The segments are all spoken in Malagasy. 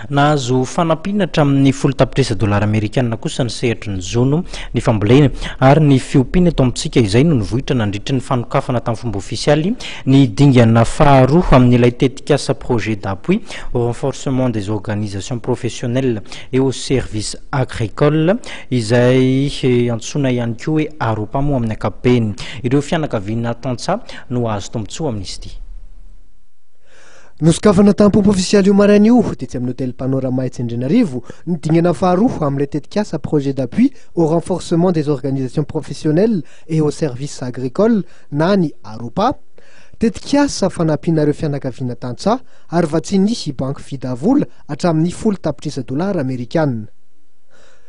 nahazo fanampiana amin'ny 10 tapitrisa dolara amerikanina kosa ny sehatra ny zono ny fambolena ary ny fiompiana eto amintsika izay no nivohitra nandritra ny fanokafana tamin'ny fomba ofisialy ny dingana faharoa amin'ny ilay tetikasa projet d'appui au renforcement des organisations professionnelles et aux services agricoles izay antsoina ihany koa hoe aropa moa amin'ny ankapobeny. Ireo fianakaviana tantsa no azo tombotsoa amin'izy ity. Nosokafana tamin'ny pompo ofisialy io maraina io dia tsy amin'ny hôtel Panorama Tendrenarivo ny dingana faharoa amin'ilay tetikasa projet d'appui au renforcement des organisations professionnelles et aux services agricoles na ny aropa tetikasa fanampianareo fianakaviana tantsa ary vatsinisy banky vidavola hatramin'ny 10 tapitrisa dolara amerikanina.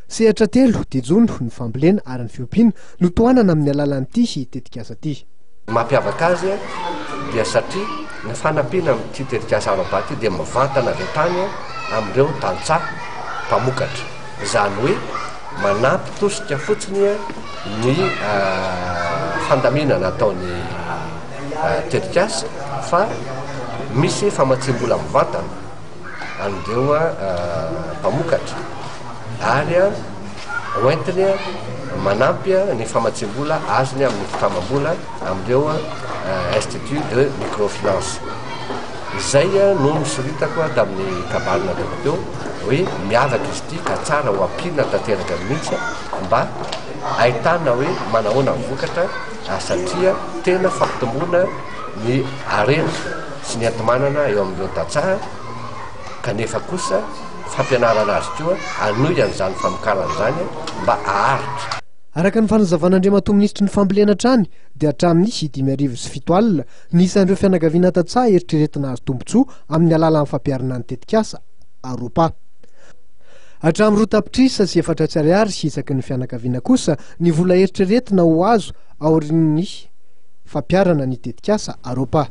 Sehatra telo dia jono ny fambolena ary ny fiompiana no toanana amin'ny alalan'ity tetikasa ity. Mampiavaka azy dia satria ny fanampiana amin'ity tetikasa aropa ity dia mivantana avy tany amin'ireo tantsa mpamokatra, izany hoe manampy tosika fotsiny ny fandaminana ataony tetikasa fa misy famatsim-bola mivantana amin'ireo mpamokatra ary hoentiny manampy ny famatsim-bola azony amin'ny fitamam-bola amin'ireo institut de microfinance. Izay no misoritako tamin'ny kabalina teo hoe miavaka izy ity ka tsara ho ampina tanteraka mihitsy mba ahitana hoe manahoana vokatra satria tena fampitomboana ny arena sy ny antomanana eo amin'ireo tantsaha kanefa kosa fampianarana azy koa anoy an'izany famokarana izany mba aharitra. Araka ny fanazavan'Andriamatoa minisitry ny fambolena hatrany dia hatramin'ny 5,7 alina ny isan'ireo fianakaviana tantsaha eritreretina azo tombotsoa amin'ny alalan'ny fampiarana ny tetikasa aropa. Hatramin'ny 2 tapitrisa sy 4 ariary sy isaky ny fianakaviana kosa ny vola eritreretina ho azo aorian'ny fampiarana ny tetikasa aropa.